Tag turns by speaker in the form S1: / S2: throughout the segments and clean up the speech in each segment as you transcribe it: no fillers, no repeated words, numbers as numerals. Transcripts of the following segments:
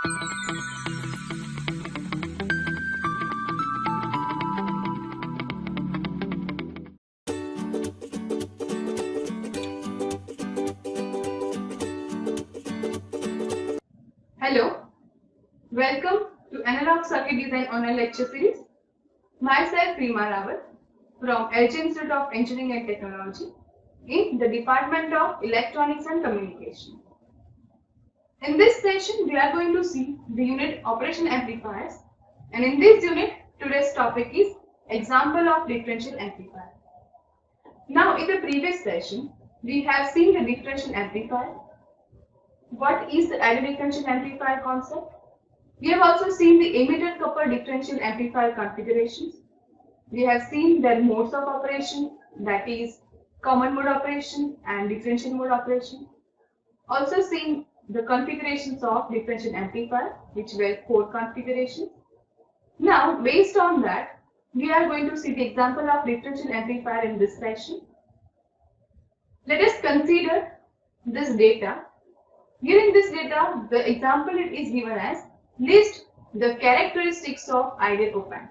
S1: Hello, welcome to Analog Circuit Design Online Lecture Series. Myself Prima Rawat from LG Institute of Engineering and Technology in the Department of Electronics and Communication. In this session, we are going to see the unit Operation Amplifiers, and in this unit, today's topic is Example of Differential Amplifier. Now, in the previous session, we have seen the differential amplifier. What is the ideal differential amplifier concept? We have also seen the emitter coupled differential amplifier configurations. We have seen their modes of operation, that is common mode operation and differential mode operation. Also seen the configurations of differential amplifier, which were 4 configurations. Now, based on that, we are going to see the example of differential amplifier in this session. Let us consider this data. Here in this data, the example is given as list the characteristics of ideal op-amp.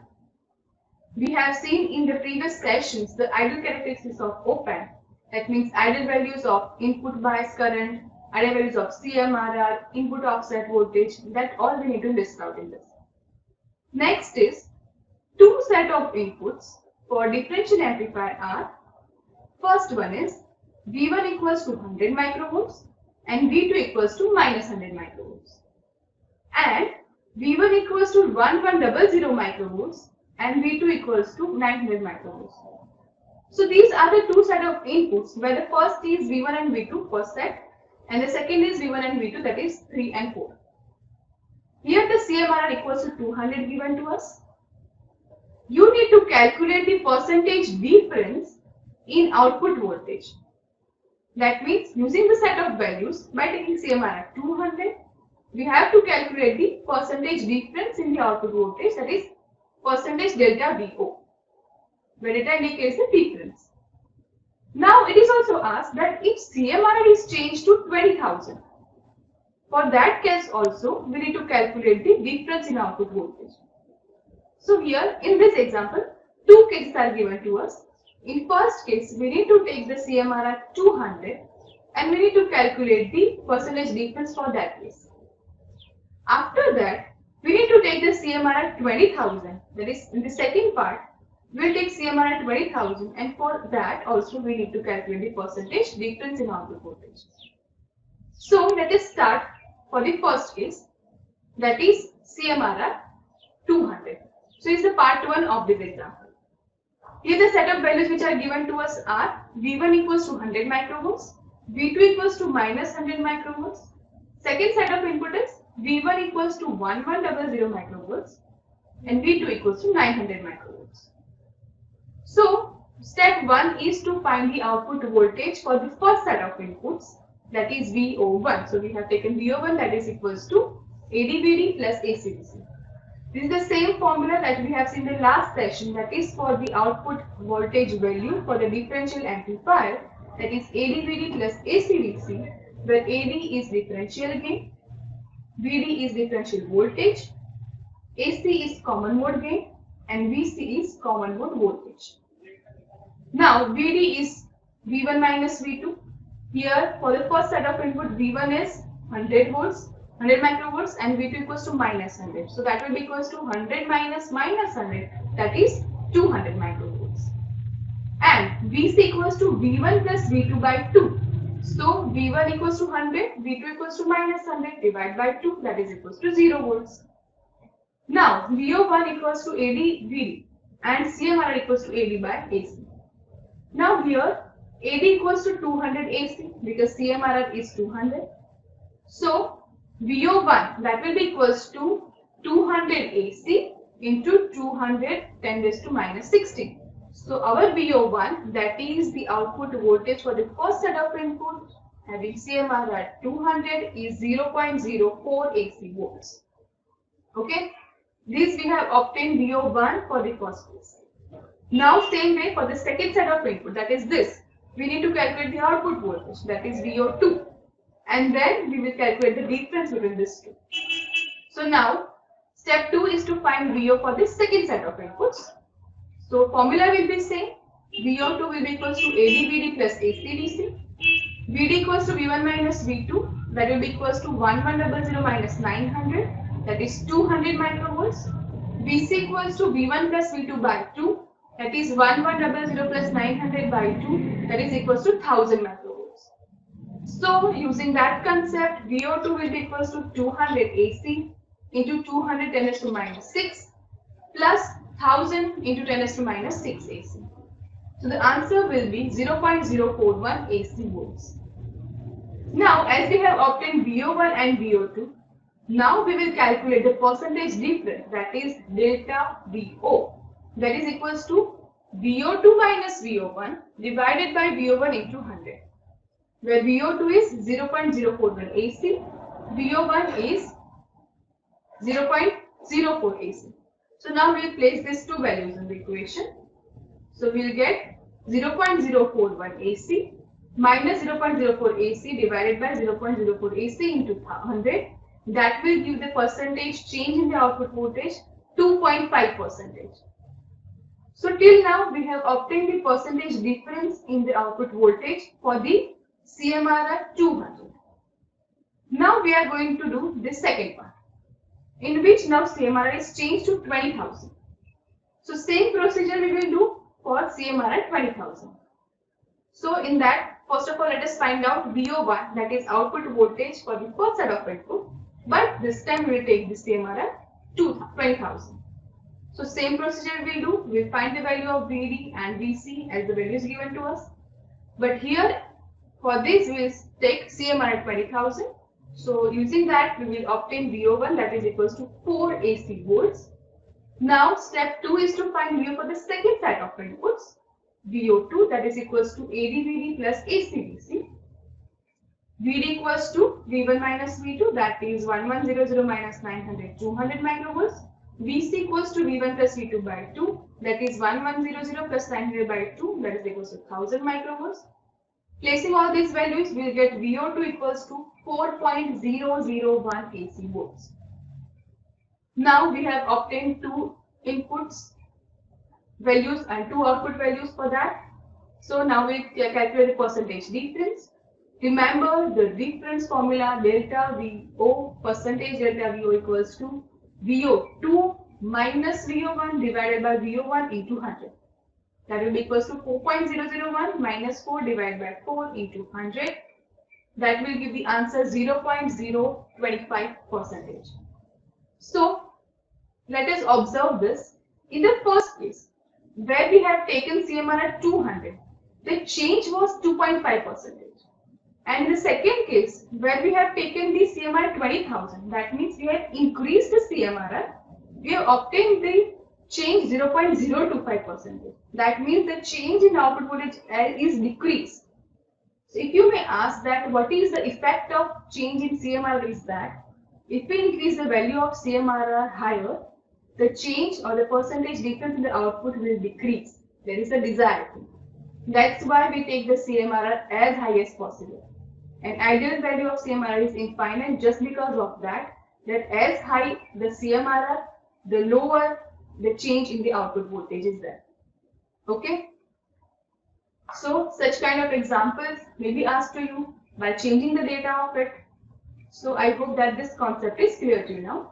S1: We have seen in the previous sessions the ideal characteristics of op-amp. That means ideal values of input bias current, ideal values of CMRR, input offset voltage. That all we need to list out in this. Next is two set of inputs for differential amplifier are. First one is V1 equals to 100 microvolts and V2 equals to minus 100 microvolts, and V1 equals to 1100 microvolts and V2 equals to 900 microvolts. So these are the two set of inputs, where the first is V1 and V2 first set, and the second is V1 and V2, that is 3 and 4. Here the CMRR equals to 200 given to us. You need to calculate the percentage difference in output voltage. That means using the set of values by taking CMRR 200, we have to calculate the percentage difference in the output voltage, that is percentage delta VO, where delta indicates the difference. Now it is also asked that if CMRR is changed to 20,000, for that case also we need to calculate the difference in output voltage. So here in this example, two cases are given to us. In first case, we need to take the CMRR 200 and we need to calculate the percentage difference for that case. After that, we need to take the CMRR 20,000, that is in the second part, we will take CMRR 20,000, and for that also we need to calculate the percentage difference in output voltage. So let us start for the first case, that is CMRR 200. So is the part 1 of this example. Here the set of values which are given to us are V1 equals to 100 microvolts, V2 equals to minus 100 microvolts. Second set of input is V1 equals to 1100 microvolts and V2 equals to 900 microvolts. So step 1 is to find the output voltage for the first set of inputs, that is VO1. So we have taken VO1, that is equals to ADVD plus ACDC. This is the same formula that we have seen in the last session, that is for the output voltage value for the differential amplifier, that is ADVD plus ACDC, where AD is differential gain, VD is differential voltage, AC is common mode gain, and VC is common mode voltage. Now VD is V1 minus V2. Here for the first set of input, V1 is 100 volts. 100 microvolts and V2 equals to minus 100. So that will be equals to 100 minus 100, that is 200 microvolts. And VC equals to V1 plus V2 by 2. So V1 equals to 100, V2 equals to minus 100 divided by 2, that is equals to 0 volts. Now VO1 equals to AD VD and CMRR equals to AD by AC. Now here AD equals to 200 AC because CMRR is 200. So VO1, that will be equals to 200 AC into 200 10 raised to minus 16. So our VO1, that is the output voltage for the first set of input having CMRR at 200, is 0.04 AC volts. Okay, this we have obtained VO1 for the first case. Now same way for the second set of input, that is this, we need to calculate the output voltage, that is VO2. And then we will calculate the difference between these two. So now step 2 is to find VO for the second set of inputs. So formula will be same. VO2 will be equals to ADVD plus ACDC. VD equals to V1 minus V2, that will be equals to 1100 minus 900, that is 200 microvolts. VC equals to V1 plus V2 by 2, that is 1100 plus 900 by 2, that is equals to 1000 microvolts. So using that concept, VO2 will be equals to 200 AC into 200 10 raised to minus 6 plus 1000 into 10 raised to minus 6 AC. So the answer will be 0.041 AC volts. Now as we have obtained VO1 and VO2, now we will calculate the percentage difference, that is delta VO, that is equals to VO2 minus VO1 divided by VO1 into 100, where VO2 is 0.041 AC, VO1 is 0.04 AC. So now we will place these two values in the equation. So we will get 0.041 AC minus 0.04 AC divided by 0.04 AC into 100. That will give the percentage change in the output voltage 2.5%. So till now we have obtained the percentage difference in the output voltage for the CMRR 200. Now we are going to do the second part, in which now CMRR is changed to 20,000. So same procedure we will do for CMRR 20,000. So in that, first of all, let us find out VO1, that is output voltage for the first set of input. But this time we will take the CMRR 20,000. So same procedure we will do. We will find the value of VD and VC as the values given to us. But here for this we will take CMRR 20,000. So using that we will obtain VO1, that is equals to 4 AC volts. Now step 2 is to find VO for the second set of inputs, VO2, that is equals to ADVD plus ACDC. VD equals to V1 minus V2, that is 1100 minus 900, 200 microvolts. VC equals to V1 plus V2 by 2, that is 1100 plus 900 by 2, that is equals to 1000 microvolts. Placing all these values, we will get VO2 equals to 4.001 AC volts. Now we have obtained two inputs values and two output values for that. So now we calculate the percentage difference. Remember the difference formula, delta VO, percentage delta VO equals to VO2 minus VO1 divided by VO1 into 100. That will be equals to 4.001 minus 4 divided by 4 into 100. That will give the answer 0.025%. So let us observe this. In the first case, where we have taken CMRR 200, the change was 2.5%. And in the second case, where we have taken the CMRR 20,000, that means we have increased the CMRR, we have obtained the change 0.025%. That means the change in output voltage is decreased. So if you may ask that what is the effect of change in CMRR, is that if we increase the value of CMRR higher, the change or the percentage difference in the output will decrease. There is a desired thing. That's why we take the CMRR as high as possible. An ideal value of CMRR is infinite just because of that as high the CMRR, the lower the change in the output voltage is there. Okay? So such kind of examples may be asked to you by changing the data of it. So I hope that this concept is clear to you now.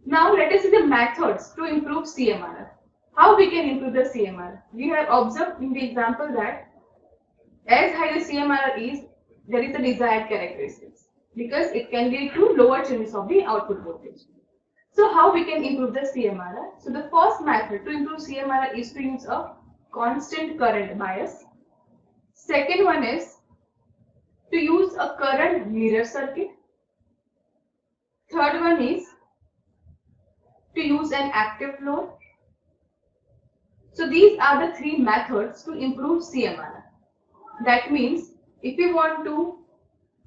S1: Now let us see the methods to improve CMRR. How we can improve the CMRR? We have observed in the example that as high the CMRR is, there is a desired characteristics because it can lead to lower changes of the output voltage. So how we can improve the CMRR? So the first method to improve CMRR is to use a constant current bias. Second one is to use a current mirror circuit. Third one is to use an active load. So these are the three methods to improve CMRR. That means if we want to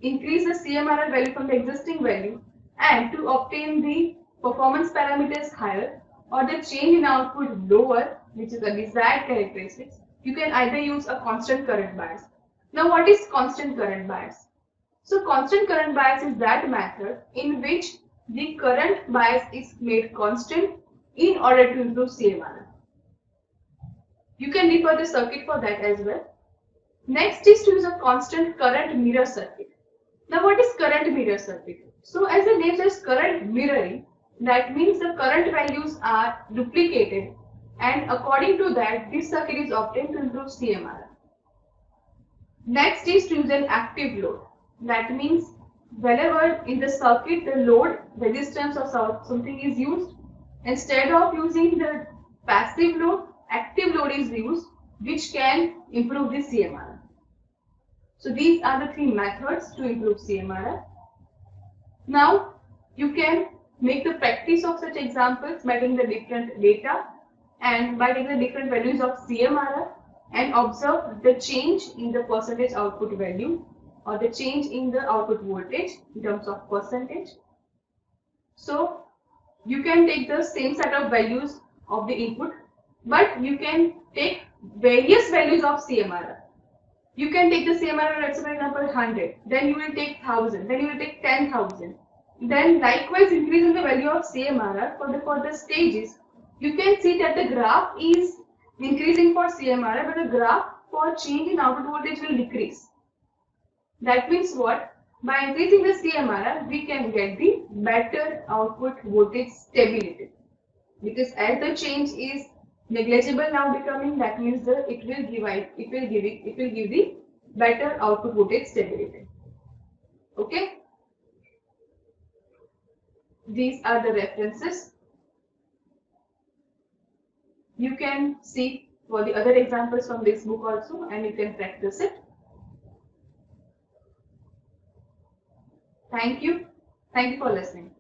S1: increase the CMRR value from the existing value and to obtain the performance parameters higher or the change in output lower, which is a desired characteristics, you can either use a constant current bias. Now what is constant current bias? So constant current bias is that method in which the current bias is made constant in order to improve CMRR. You can refer the circuit for that as well. Next is to use a constant current mirror circuit. Now what is current mirror circuit? So as the name says, current mirroring, that means the current values are duplicated, and according to that this circuit is obtained to improve CMRR. Next is to use an active load. That means whenever in the circuit the load, resistance or something is used, instead of using the passive load, active load is used, which can improve the CMRR. So these are the three methods to improve CMRR. Now you can make the practice of such examples by taking the different data and by taking the different values of CMRR and observe the change in the percentage output value or the change in the output voltage in terms of percentage. So you can take the same set of values of the input, but you can take various values of CMRR. You can take the CMRR, let's say for example 100, then you will take 1000, then you will take 10,000. Then likewise increasing the value of CMRR for the stages, you can see that the graph is increasing for CMRR, but the graph for change in output voltage will decrease. That means what? By increasing the CMRR, we can get the better output voltage stability. Because as the change is negligible now becoming, that means that it will give the better output voltage stability. Okay. These are the references. You can see for the other examples from this book also, and you can practice it. Thank you. Thank you for listening.